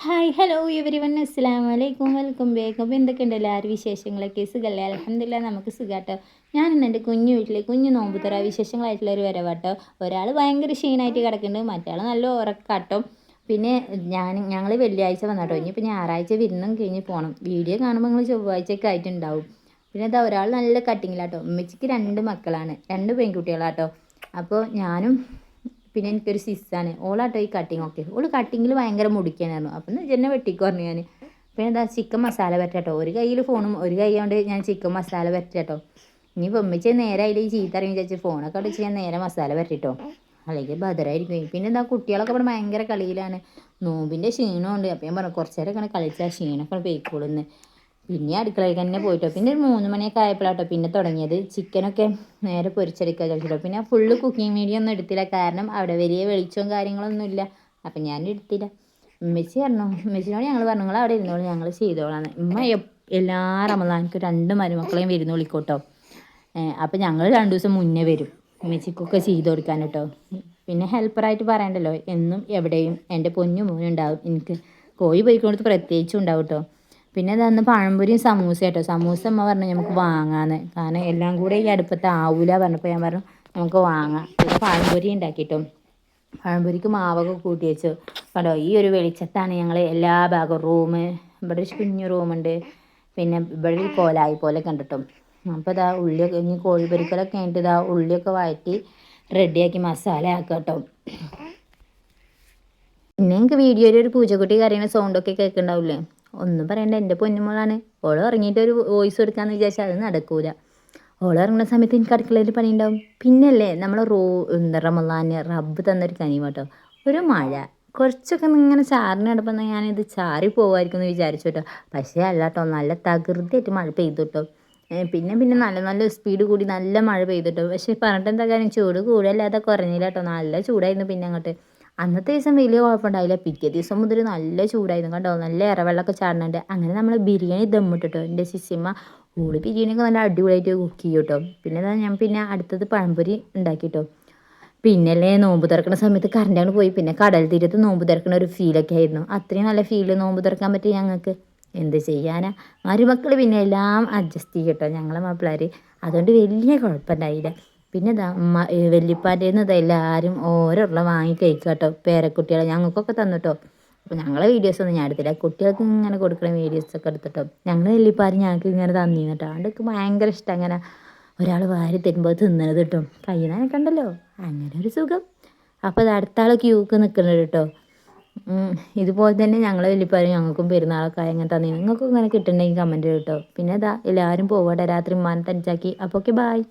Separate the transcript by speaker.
Speaker 1: Hi hello everyone അസ്സലാമു അലൈക്കും welcome back. അപ്പോൾ എന്തൊക്കെയുണ്ട് എല്ലാവരും വിശേഷങ്ങളൊക്കെ? സുഖമല്ലേ? അൽഹംദുലില്ലാ നമുക്ക് സുഖാട്ടോ. ഞാനിന്ന് എൻ്റെ കുഞ്ഞു വീട്ടിൽ കുഞ്ഞു നോമ്പ് തുറ വിശേഷങ്ങളായിട്ടുള്ളൊരു വരവാട്ടോ. ഒരാൾ ഭയങ്കര ക്ഷീണമായിട്ട് കിടക്കുന്നുണ്ട്, മറ്റാൾ നല്ല ഉറക്കാട്ടോ. പിന്നെ ഞങ്ങൾ വെള്ളിയാഴ്ച വന്നാട്ടോ, ഇനിയിപ്പോൾ ഞായറാഴ്ച വിരുന്നും കഴിഞ്ഞ് പോകണം. വീഡിയോ കാണുമ്പോൾ നിങ്ങൾ ചൊവ്വാഴ്ചയൊക്കെ ആയിട്ടുണ്ടാവും. പിന്നെ എന്താ ഒരാൾ നല്ല കട്ടിങ്ങിലാട്ടോ. ഉമ്മച്ചിക്ക് 2 മക്കളാണ്, 2 പെൺകുട്ടികളാട്ടോ. അപ്പോൾ ഞാനും പിന്നെ എനിക്കൊരു സിസ്സാണ്, ഓളാട്ടോ ഈ കട്ടിങ്ങൊക്കെ. ഓള് കട്ടിങ്ങിൽ ഭയങ്കര മുടിക്കാനായിരുന്നു. അപ്പം ജെന്നെ വെട്ടിക്കോ പറഞ്ഞു ഞാൻ. പിന്നെ എന്താ ചിക്കൻ മസാല പറ്റാട്ടോ. ഒരു കയ്യിൽ ഫോണും ഒരു കൈ കൊണ്ട് ഞാൻ ചിക്കൻ മസാല പറ്റാട്ടോ. ഇനി പൊമ്മിച്ച് നേരെ അതിൽ ഈ ചീത്ത ഇറങ്ങി വെച്ച് ഫോണൊക്കെ അടിച്ച് ഞാൻ നേരെ മസാല പറ്റിട്ടോ, അല്ലെങ്കിൽ ബദറായിരിക്കും. പിന്നെ എന്താ കുട്ടികളൊക്കെ ഇവിടെ ഭയങ്കര കളിയിലാണ്, നോമ്പിൻ്റെ ക്ഷീണമുണ്ട്. അപ്പം ഞാൻ പറഞ്ഞു കുറച്ച് നേരമൊക്കെ കളിച്ചാൽ ക്ഷീണമൊക്കെ പോയിക്കോളുന്ന്. പിന്നെ അടുക്കളയിൽ തന്നെ പോയിട്ടോ. പിന്നെ ഒരു 3 മണിയൊക്കെ ആയപ്പോഴാട്ടോ പിന്നെ തുടങ്ങിയത്. ചിക്കനൊക്കെ നേരെ പൊരിച്ചെടുക്കുക ചോദിച്ചിട്ടോ. പിന്നെ ഫുള്ള് കുക്കിംഗ് വീഡിയോ ഒന്നും എടുത്തില്ല, കാരണം അവിടെ വലിയ വെളിച്ചവും കാര്യങ്ങളൊന്നും ഇല്ല. അപ്പം ഞാൻ എടുത്തില്ല. ഉമ്മച്ചി പറഞ്ഞു, ഉമ്മച്ചിനോട് ഞങ്ങൾ പറഞ്ഞു നിങ്ങൾ അവിടെ ഇരുന്നോളൂ, ഞങ്ങൾ ചെയ്തോളാന്ന്. ഉമ്മ എല്ലാ റമദാനിക്കും 2 മരുമക്കളെയും വരുന്ന വിളിക്കോട്ടോ. അപ്പം ഞങ്ങൾ 2 ദിവസം മുന്നേ വരും ഉമ്മച്ചിക്കൊക്കെ ചെയ്ത് കൊടുക്കാൻ കേട്ടോ. പിന്നെ ഹെൽപ്പറായിട്ട് പറയണ്ടല്ലോ, എന്നും എവിടെയും എൻ്റെ പൊന്നു മോനുണ്ടാവും. എനിക്ക് കോഴി പോയിക്കൊടുത്ത് പ്രത്യേകിച്ചും ഉണ്ടാവും കേട്ടോ. പിന്നെ അന്ന് പഴംപൊരിയും സമൂസ കേട്ടോ. സമൂസ അമ്മ പറഞ്ഞു നമുക്ക് വാങ്ങാമെന്ന്, കാരണം എല്ലാം കൂടെ ഈ അടുപ്പത്ത് ആവൂല പറഞ്ഞപ്പോൾ ഞാൻ പറഞ്ഞു നമുക്ക് വാങ്ങാം. പിന്നെ പഴംപൊരി ഉണ്ടാക്കിയിട്ടും പഴംപൊരിക്ക് മാവൊക്കെ കൂട്ടി വെച്ചു കണ്ടോ. ഈ ഒരു വെളിച്ചത്താണ് ഞങ്ങൾ എല്ലാ ഭാഗവും ഇവിടെ ഒരു കുഞ്ഞു റൂമുണ്ട്. പിന്നെ ഇവിടെ ഒരു കോലായി പോലെ കണ്ടിട്ടും. അപ്പോൾ ഇതാ ഉള്ളിയൊക്കെ ഇനി കോഴിപ്പൊരിക്കലൊക്കെ കഴിഞ്ഞിട്ട് ഇതാ ഉള്ളിയൊക്കെ വഴറ്റി റെഡിയാക്കി മസാല ആക്കുക കേട്ടോ. പിന്നെ എനിക്ക് വീഡിയോയിൽ ഒരു പൂച്ചക്കുട്ടി കരയുന്ന സൗണ്ടൊക്കെ കേൾക്കുന്നുണ്ടാവില്ലേ? ഒന്നും പറയണ്ട, എൻ്റെ പൊന്നുമോളാണ്. ഓൾ ഇറങ്ങിയിട്ട് ഒരു വോയിസ് കൊടുക്കാമെന്ന് വിചാരിച്ചാൽ അത് നടക്കൂല. ഓൾ ഇറങ്ങുന്ന സമയത്ത് എനിക്ക് അടുക്കളയിൽ പണിയുണ്ടാവും. പിന്നല്ലേ നമ്മൾ റമളാന് റബ്ബ് തന്നൊരു കനിമ കേട്ടോ. ഒരു മഴ കുറച്ചൊക്കെ ഇങ്ങനെ ചാറിന് കിടപ്പം ഞാനിത് ചാറി പോകുമായിരിക്കും എന്ന് വിചാരിച്ചു കേട്ടോ. പക്ഷേ അല്ല കേട്ടോ, നല്ല തകൃതിയായിട്ട് മഴ പെയ്തു കേട്ടോ. പിന്നെ നല്ല നല്ല സ്പീഡ് കൂടി നല്ല മഴ പെയ്തിട്ടോ. പക്ഷേ പറഞ്ഞിട്ട് എന്താ കാര്യം, ചൂട് കൂടല്ലാതെ കുറഞ്ഞില്ല കേട്ടോ. നല്ല ചൂടായിരുന്നു. പിന്നെ അങ്ങോട്ട് അന്നത്തെ ദിവസം വലിയ കുഴപ്പമുണ്ടായില്ല. പിറ്റേ ദിവസം മുതൽ നല്ല ചൂടായിരുന്നു കേട്ടോ. നല്ല ഇറവെള്ളമൊക്കെ ചാടുന്നുണ്ട്. അങ്ങനെ നമ്മൾ ബിരിയാണി ദമ്മിട്ടിട്ടോ. എൻ്റെ സിസ്സിമ്മ ഓള് ബിരിയാണിയൊക്കെ നല്ല അടിപൊളിയായിട്ട് കുക്ക് ചെയ്യും കേട്ടോ. പിന്നെ അടുത്തത് പഴംപൊരി ഉണ്ടാക്കിട്ടോ. പിന്നല്ലേ നോമ്പ് തുറക്കുന്ന സമയത്ത് കറണ്ടാണ് പോയി. പിന്നെ കടൽ തീരത്ത് നോമ്പ് തുറക്കുന്ന ഒരു ഫീലൊക്കെ ആയിരുന്നു. അത്രയും നല്ല ഫീല് നോമ്പ് തുറക്കാൻ പറ്റി ഞങ്ങൾക്ക്. എന്ത് ചെയ്യാനാ, മരുമക്കൾ പിന്നെ എല്ലാം അഡ്ജസ്റ്റ് ചെയ്യും കേട്ടോ ഞങ്ങളെ മാപ്പിളാർ. അതുകൊണ്ട് വലിയ കുഴപ്പമുണ്ടായില്ല. പിന്നെ വല്യപ്പാൻ്റെ എല്ലാവരും ഓരോ വാങ്ങി കഴിക്കുക കേട്ടോ. പേരക്കുട്ടികളെ ഞങ്ങൾക്കൊക്കെ തന്നിട്ടോ. അപ്പോൾ ഞങ്ങളെ വീഡിയോസൊന്നും ഞാൻ എടുത്തില്ല, കുട്ടികൾക്ക് ഇങ്ങനെ കൊടുക്കുന്ന വീഡിയോസൊക്കെ എടുത്തിട്ടോ. ഞങ്ങൾ വല്യപ്പാർ ഞങ്ങൾക്ക് ഇങ്ങനെ തന്നിന്ന് കേട്ടോ. അതുകൊണ്ടൊക്കെ ഭയങ്കര ഇഷ്ടം അങ്ങനെ ഒരാൾ വാരി തരുമ്പോൾ തിന്നണത് കേട്ടോ. കയ്യുന്നതിനൊക്കെ ഉണ്ടല്ലോ അങ്ങനെ ഒരു സുഖം. അപ്പോൾ അത് അടുത്ത ആൾ ക്യൂക്ക് നിൽക്കുന്നത് കേട്ടോ. ഇതുപോലെ തന്നെ ഞങ്ങളെ വല്യപ്പാർ ഞങ്ങൾക്കും പെരുന്നാളൊക്കെ അങ്ങനെ തന്നെ. നിങ്ങൾക്കും ഇങ്ങനെ കിട്ടണമെങ്കിൽ കമൻറ്റ് കേട്ടോ. പിന്നെ എല്ലാവരും പോകട്ടെ, രാത്രി ഉമ്മാനെ തനിച്ചാക്കി. അപ്പോൾ ഓക്കെ, ബായ്.